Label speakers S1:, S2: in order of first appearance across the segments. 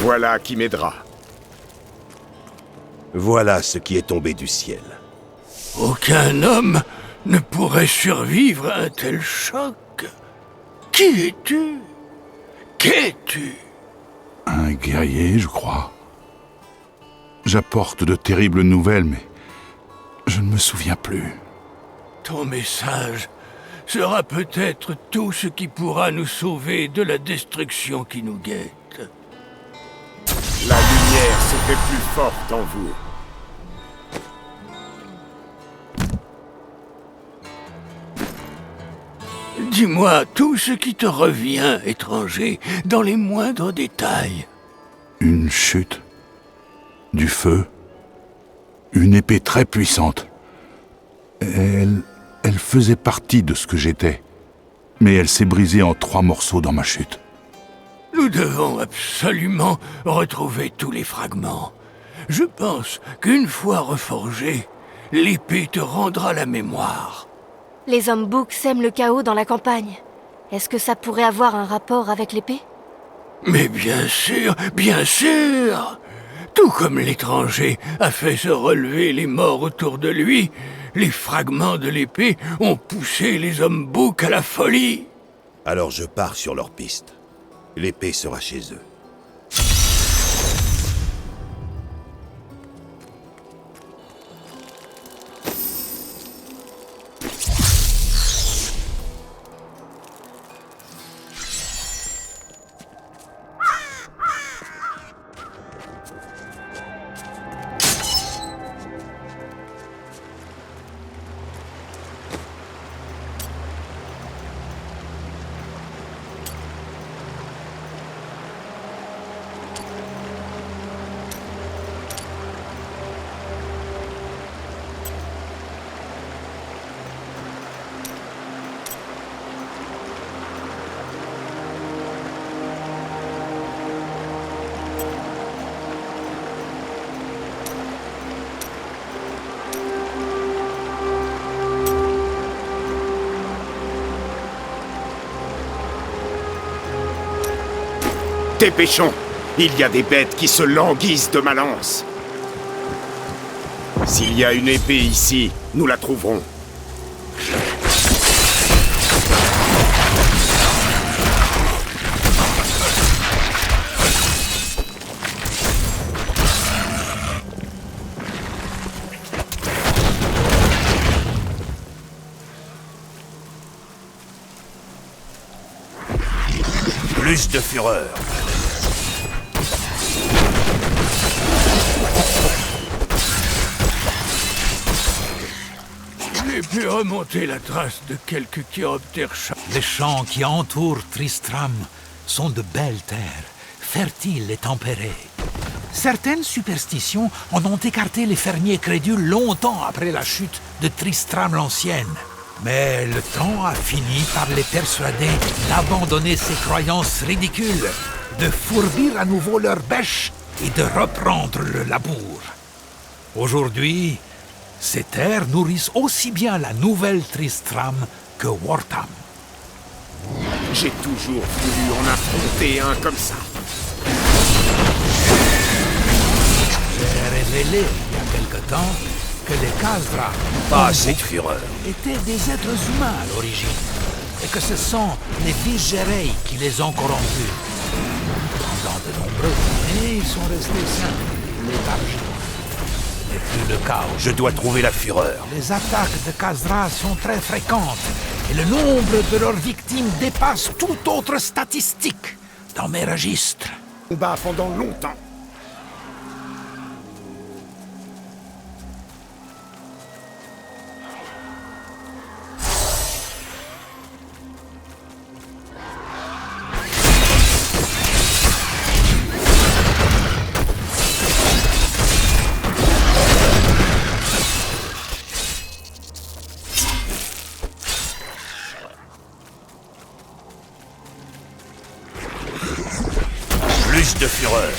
S1: Voilà qui m'aidera.
S2: Voilà ce qui est tombé du ciel.
S3: Aucun homme ne pourrait survivre à un tel choc. Qui es-tu? Qu'es-tu?
S4: Un guerrier, je crois. J'apporte de terribles nouvelles, mais je ne me souviens plus.
S3: Ton message sera peut-être tout ce qui pourra nous sauver de la destruction qui nous guette.
S1: La lumière se fait plus forte en vous.
S3: Dis-moi tout ce qui te revient, étranger, dans les moindres détails.
S4: Une chute. Du feu. Une épée très puissante. Elle faisait partie de ce que j'étais. Mais elle s'est brisée en 3 morceaux dans ma chute.
S3: Nous devons absolument retrouver tous les fragments. Je pense qu'une fois reforgée, l'épée te rendra la mémoire.
S5: Les hommes boucs sèment le chaos dans la campagne. Est-ce que ça pourrait avoir un rapport avec l'épée?
S3: Mais bien sûr, bien sûr! Tout comme l'étranger a fait se relever les morts autour de lui, les fragments de l'épée ont poussé les hommes boucs à la folie.
S2: Alors je pars sur leur piste. L'épée sera chez eux.
S1: Dépêchons! Il y a des bêtes qui se languissent de ma lance. S'il y a une épée ici, nous la trouverons.
S2: Plus de fureur.
S3: J'ai pu remonter la trace de quelques chiroptères.
S6: Les champs qui entourent Tristram sont de belles terres, fertiles et tempérées. Certaines superstitions en ont écarté les fermiers crédules longtemps après la chute de Tristram l'Ancienne. Mais le temps a fini par les persuader d'abandonner ces croyances ridicules, de fourbir à nouveau leurs bêches et de reprendre le labour. Aujourd'hui, ces terres nourrissent aussi bien la nouvelle Tristram que Wortham.
S1: J'ai toujours voulu en affronter un comme ça.
S6: J'ai révélé il y a quelque temps que les Khazra
S2: Pas assez de fureur.
S6: étaient des êtres humains à l'origine, et que ce sont les Viserei qui les ont corrompus. Pendant de nombreuses années, ils sont restés simples, léthargiques. Ce n'est plus le cas aujourd'hui.
S2: Je dois trouver la fureur.
S6: Les attaques de Khazra sont très fréquentes, et le nombre de leurs victimes dépasse toute autre statistique dans mes registres.
S1: Combat pendant longtemps.
S2: Plus de fureur.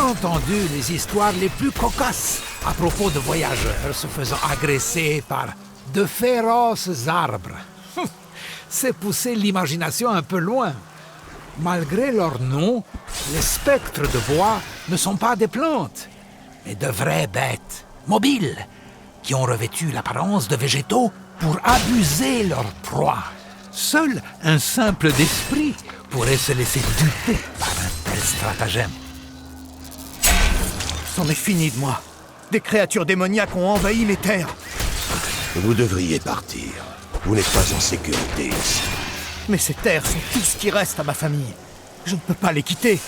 S6: entendu les histoires les plus cocasses à propos de voyageurs se faisant agresser par de féroces arbres. C'est pousser l'imagination un peu loin. Malgré leur nom, les spectres de bois ne sont pas des plantes, mais de vraies bêtes, mobiles, qui ont revêtu l'apparence de végétaux pour abuser leur proie. Seul un simple d'esprit pourrait se laisser duper par un tel stratagème.
S7: C'en est fini de moi. Des créatures démoniaques ont envahi mes terres.
S2: Vous devriez partir. Vous n'êtes pas en sécurité ici.
S7: Mais ces terres sont tout ce qui reste à ma famille. Je ne peux pas les quitter.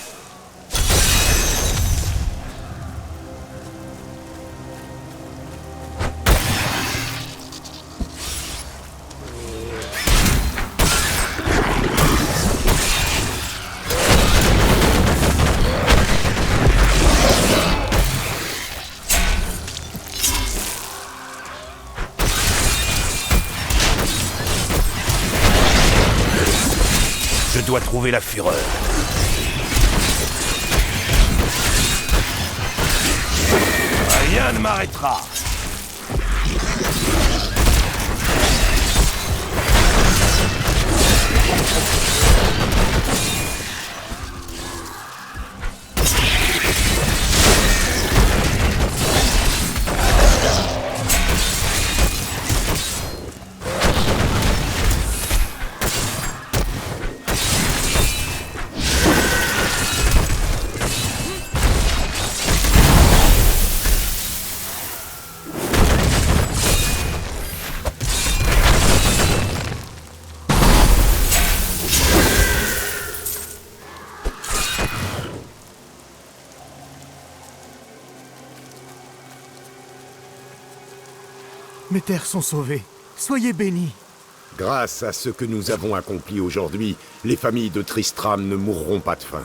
S2: Je dois trouver la fureur. Rien ne m'arrêtera.
S7: Mes terres sont sauvées. Soyez bénis.
S1: Grâce à ce que nous avons accompli aujourd'hui, les familles de Tristram ne mourront pas de faim.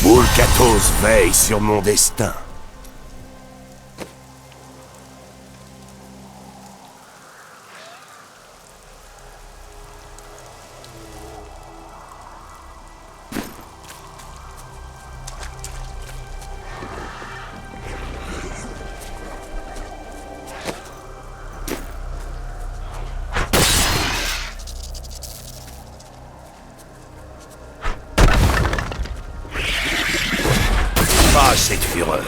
S2: Boulkatos veille sur mon destin. Pas cette fureur.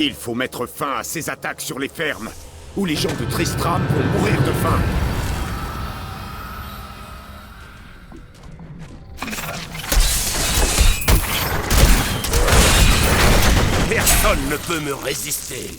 S1: Il faut mettre fin à ces attaques sur les fermes, où les gens de Tristram vont mourir de faim.
S2: Personne ne peut me résister.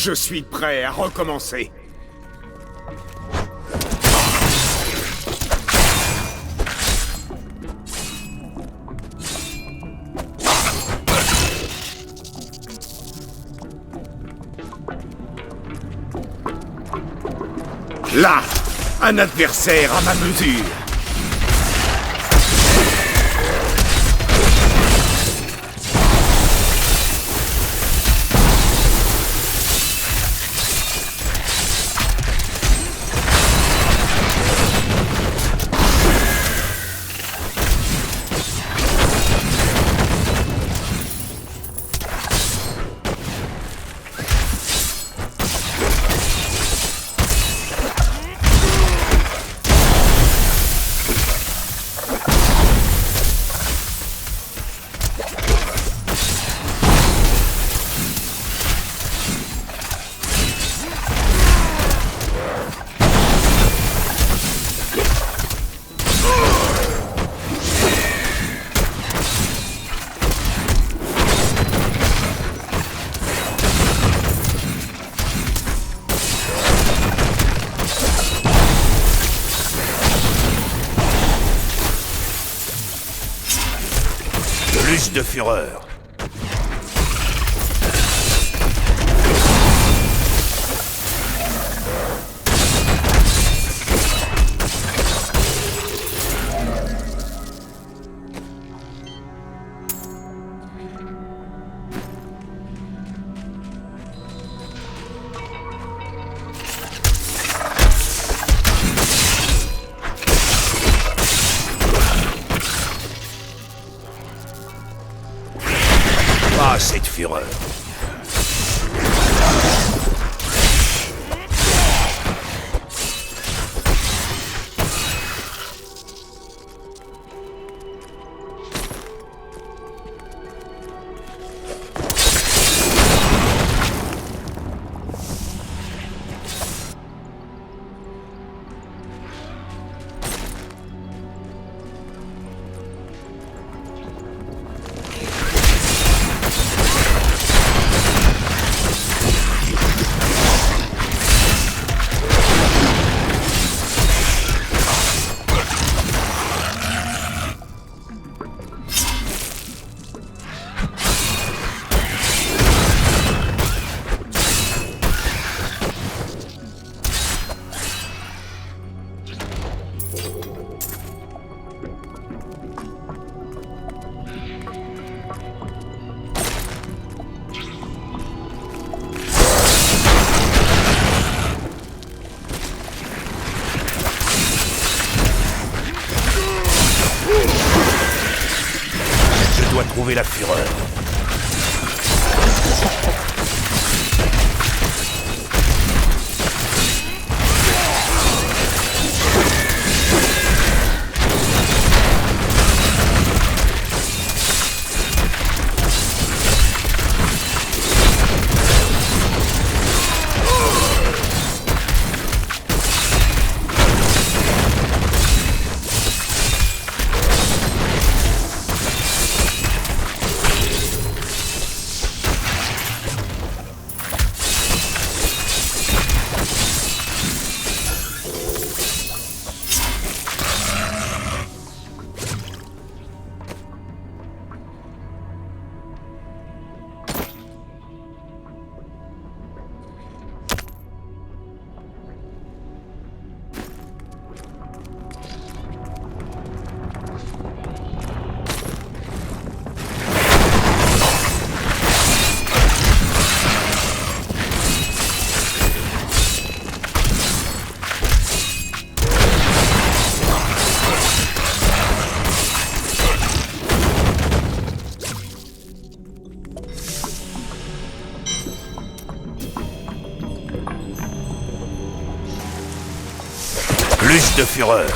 S1: Je suis prêt à recommencer. Là, un adversaire à ma mesure.
S2: Plus de fureur. Pas cette fureur. Je dois trouver la fureur. Plus de fureur.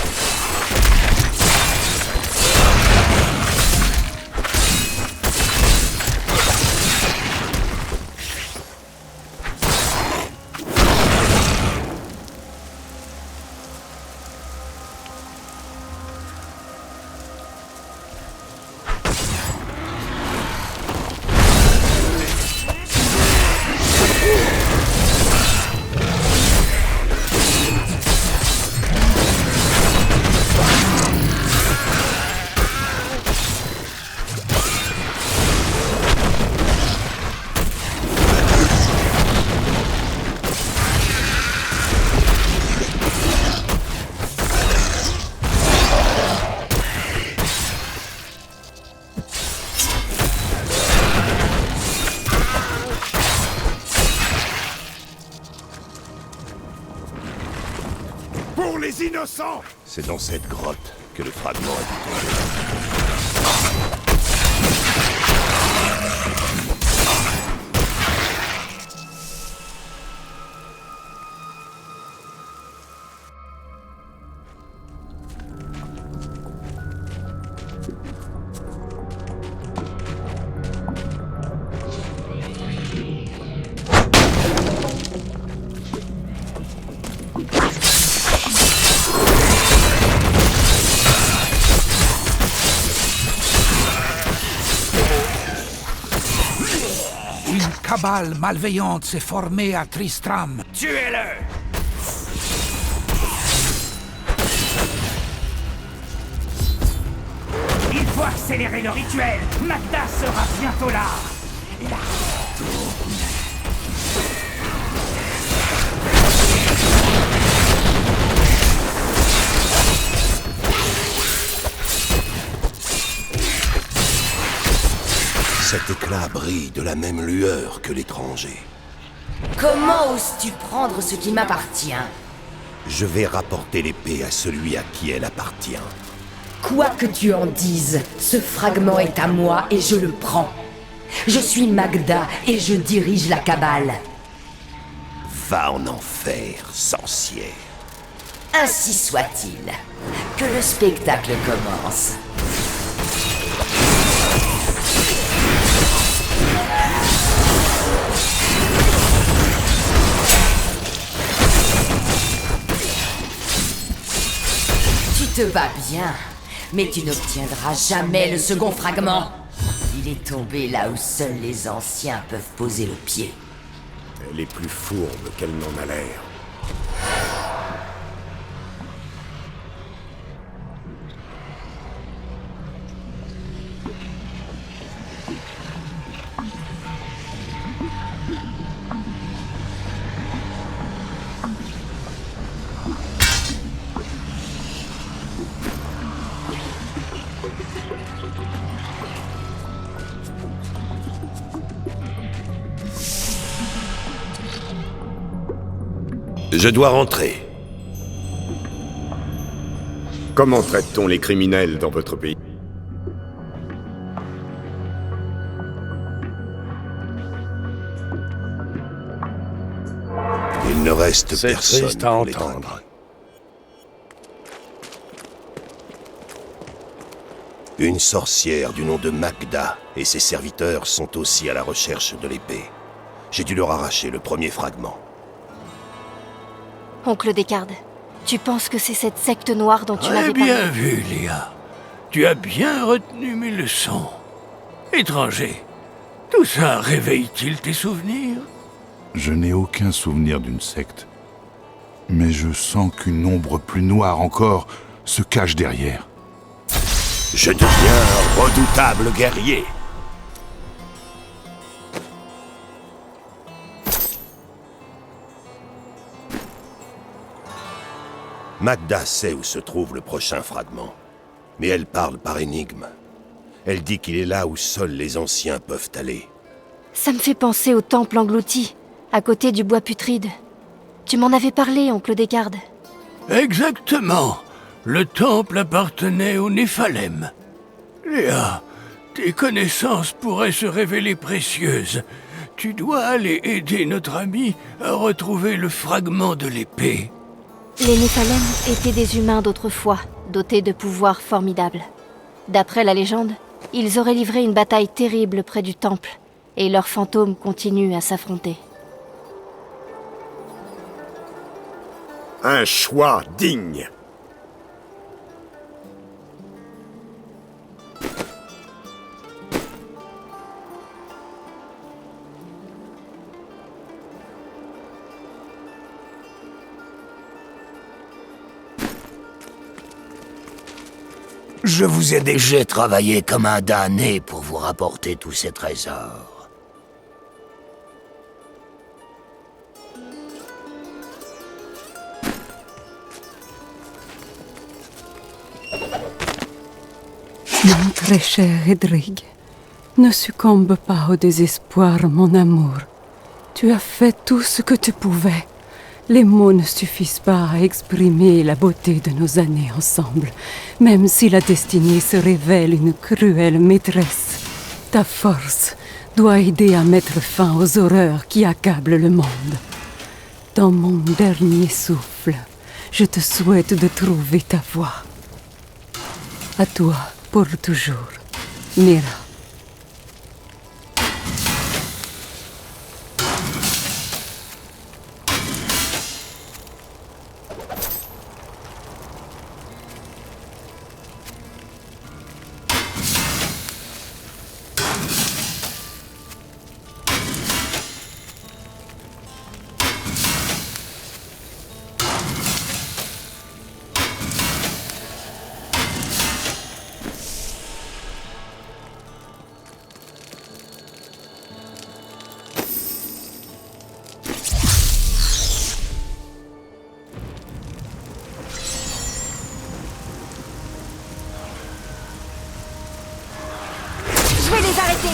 S1: les innocents!
S2: C'est dans cette grotte que le fragment a dû tomber.
S6: Une cabale malveillante s'est formée à Tristram.
S1: Tuez-le!
S8: Il faut accélérer le rituel. Magda sera bientôt là.
S2: Cet éclat brille de la même lueur que l'étranger.
S9: Comment oses-tu prendre ce qui m'appartient?
S2: Je vais rapporter l'épée à celui à qui elle appartient.
S9: Quoi que tu en dises, ce fragment est à moi et je le prends. Je suis Magda et je dirige la cabale.
S2: Va en enfer, sorcière.
S9: Ainsi soit-il. Que le spectacle commence. Tu te bats bien, mais tu n'obtiendras jamais le second fragment. Il est tombé là où seuls les anciens peuvent poser le pied.
S1: Elle est plus fourbe qu'elle n'en a l'air.
S2: Je dois rentrer.
S1: Comment traite-t-on les criminels dans votre pays?
S2: Il ne reste
S10: C'est
S2: personne
S10: triste à
S2: pour les
S10: entendre.
S2: traquer. Une sorcière du nom de Magda et ses serviteurs sont aussi à la recherche de l'épée. J'ai dû leur arracher le premier fragment.
S5: Oncle Descartes, tu penses que c'est cette secte noire dont tu
S3: Très
S5: m'avais
S3: bien
S5: parlé?
S3: vu, Léa. Tu as bien retenu mes leçons. Étranger, tout ça réveille-t-il tes souvenirs?
S4: Je n'ai aucun souvenir d'une secte. Mais je sens qu'une ombre plus noire encore se cache derrière.
S2: Je deviens un redoutable guerrier. Magda sait où se trouve le prochain fragment. Mais elle parle par énigme. Elle dit qu'il est là où seuls les anciens peuvent aller.
S5: Ça me fait penser au temple englouti, à côté du bois putride. Tu m'en avais parlé, oncle Descartes.
S3: Exactement. Le temple appartenait aux Néphalem. Léa, tes connaissances pourraient se révéler précieuses. Tu dois aller aider notre ami à retrouver le fragment de l'épée.
S5: Les Néphalem étaient des humains d'autrefois, dotés de pouvoirs formidables. D'après la légende, ils auraient livré une bataille terrible près du temple, et leurs fantômes continuent à s'affronter.
S1: Un choix digne.
S10: Je vous ai déjà travaillé comme un damné pour vous rapporter tous ces trésors.
S11: Mon très cher Edrig, ne succombe pas au désespoir, mon amour. Tu as fait tout ce que tu pouvais. Les mots ne suffisent pas à exprimer la beauté de nos années ensemble, même si la destinée se révèle une cruelle maîtresse. Ta force doit aider à mettre fin aux horreurs qui accablent le monde. Dans mon dernier souffle, je te souhaite de trouver ta voie. À toi, pour toujours, Mira.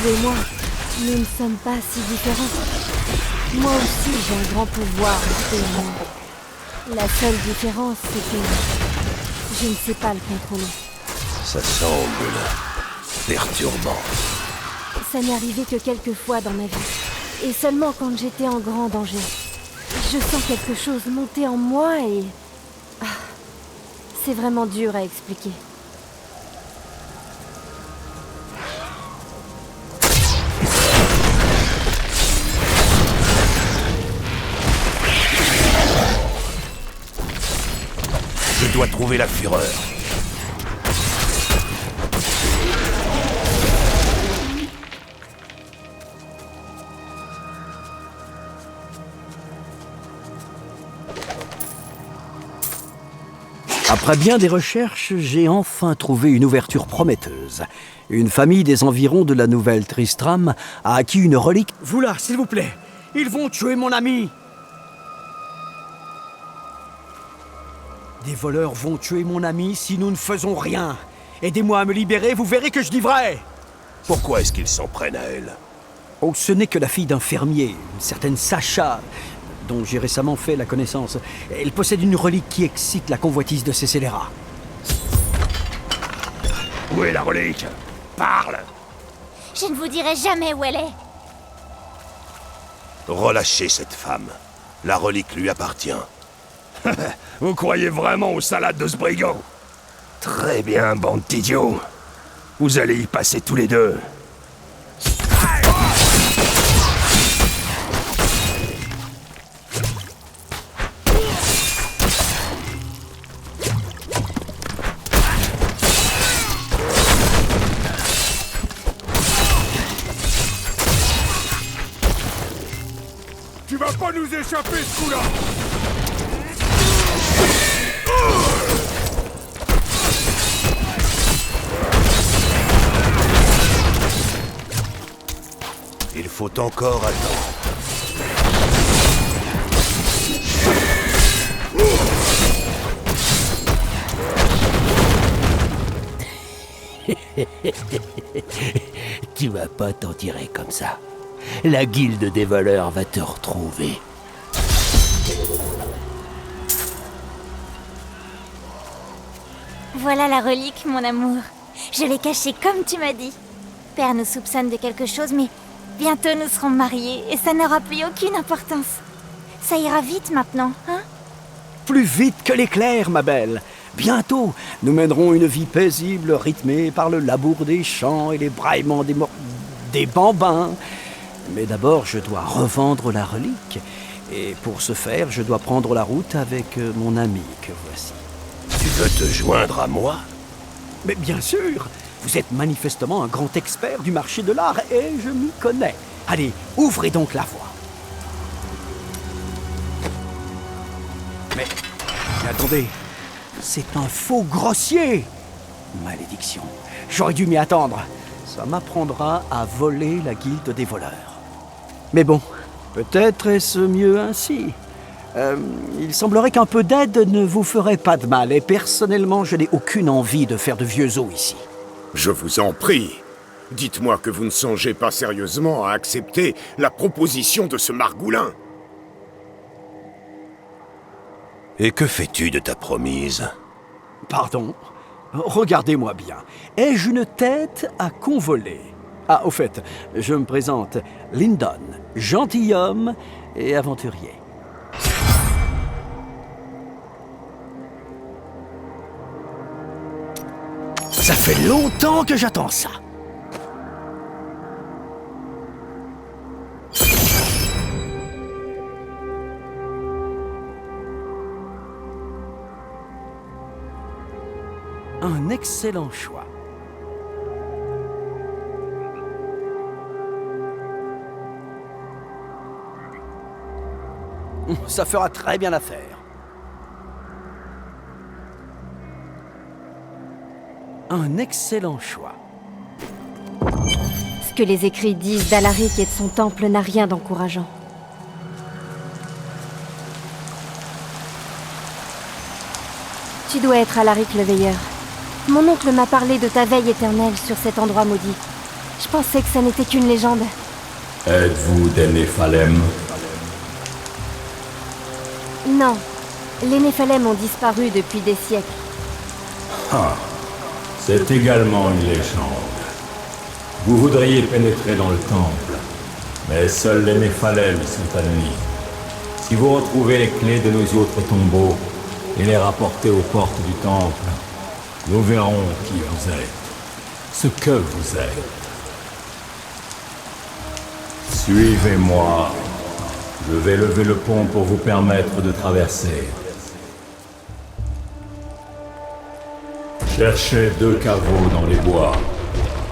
S5: Et moi, nous ne sommes pas si différents. Moi aussi, j'ai un grand pouvoir en ce monde. La seule différence, c'est que je ne sais pas le contrôler.
S2: Ça semble perturbant.
S5: Ça n'est arrivé que quelques fois dans ma vie. Et seulement quand j'étais en grand danger. Je sens quelque chose monter en moi et... c'est vraiment dur à expliquer.
S2: Je dois trouver la fureur.
S12: Après bien des recherches, j'ai enfin trouvé une ouverture prometteuse. Une famille des environs de la Nouvelle Tristram a acquis une relique...
S7: Vous là, s'il vous plaît. Ils vont tuer mon ami. Des voleurs vont tuer mon ami si nous ne faisons rien. Aidez-moi à me libérer, vous verrez que je dis vrai.
S2: Pourquoi est-ce qu'ils s'en prennent à elle?
S12: Oh, ce n'est que la fille d'un fermier, une certaine Sacha, dont j'ai récemment fait la connaissance. Elle possède une relique qui excite la convoitise de ces scélérats.
S2: Où est la relique? Parle!
S13: Je ne vous dirai jamais où elle est.
S2: Relâchez cette femme. La relique lui appartient.
S14: Vous croyez vraiment aux salades de ce brigand?
S2: Très bien, bande d'idiots. Vous allez y passer tous les deux.
S14: Tu vas pas nous échapper ce coup-là!
S2: Il faut encore attendre.
S10: Tu vas pas t'en tirer comme ça. La guilde des voleurs va te retrouver.
S13: Voilà la relique, mon amour. Je l'ai cachée comme tu m'as dit. Père nous soupçonne de quelque chose, mais bientôt nous serons mariés et ça n'aura plus aucune importance. Ça ira vite maintenant, hein?
S12: Plus vite que l'éclair, ma belle. Bientôt, nous mènerons une vie paisible, rythmée par le labour des champs et les braillements des bambins. Mais d'abord, je dois revendre la relique. Et pour ce faire, je dois prendre la route avec mon ami que voici.
S2: Tu veux te joindre à moi?
S12: Mais bien sûr! Vous êtes manifestement un grand expert du marché de l'art et je m'y connais. Allez, ouvrez donc la voie. Mais attendez, c'est un faux grossier! Malédiction, j'aurais dû m'y attendre. Ça m'apprendra à voler la guilde des voleurs. Mais bon, peut-être est-ce mieux ainsi. Il semblerait qu'un peu d'aide ne vous ferait pas de mal, et personnellement, je n'ai aucune envie de faire de vieux os ici.
S1: Je vous en prie. Dites-moi que vous ne songez pas sérieusement à accepter la proposition de ce margoulin.
S2: Et que fais-tu de ta promise?
S12: Pardon? Regardez-moi bien. Ai-je une tête à convoler? Ah, au fait, je me présente. Lyndon, gentilhomme et aventurier. Ça fait longtemps que j'attends ça. Un excellent choix. Ça fera très bien l'affaire. Un excellent choix.
S5: Ce que les écrits disent d'Alaric et de son temple n'a rien d'encourageant. Tu dois être Alaric le Veilleur. Mon oncle m'a parlé de ta veille éternelle sur cet endroit maudit. Je pensais que ça n'était qu'une légende.
S15: Êtes-vous des Néphalem?
S5: Non. Les Néphalem ont disparu depuis des siècles.
S15: Ah, c'est également une légende. Vous voudriez pénétrer dans le temple, mais seuls les Néphalem sont admis. Si vous retrouvez les clés de nos autres tombeaux et les rapportez aux portes du temple, nous verrons qui vous êtes, ce que vous êtes. Suivez-moi. Je vais lever le pont pour vous permettre de traverser. Cherchez 2 caveaux dans les bois,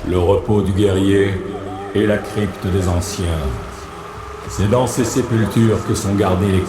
S15: le repos du guerrier et la crypte des anciens. C'est dans ces sépultures que sont gardés les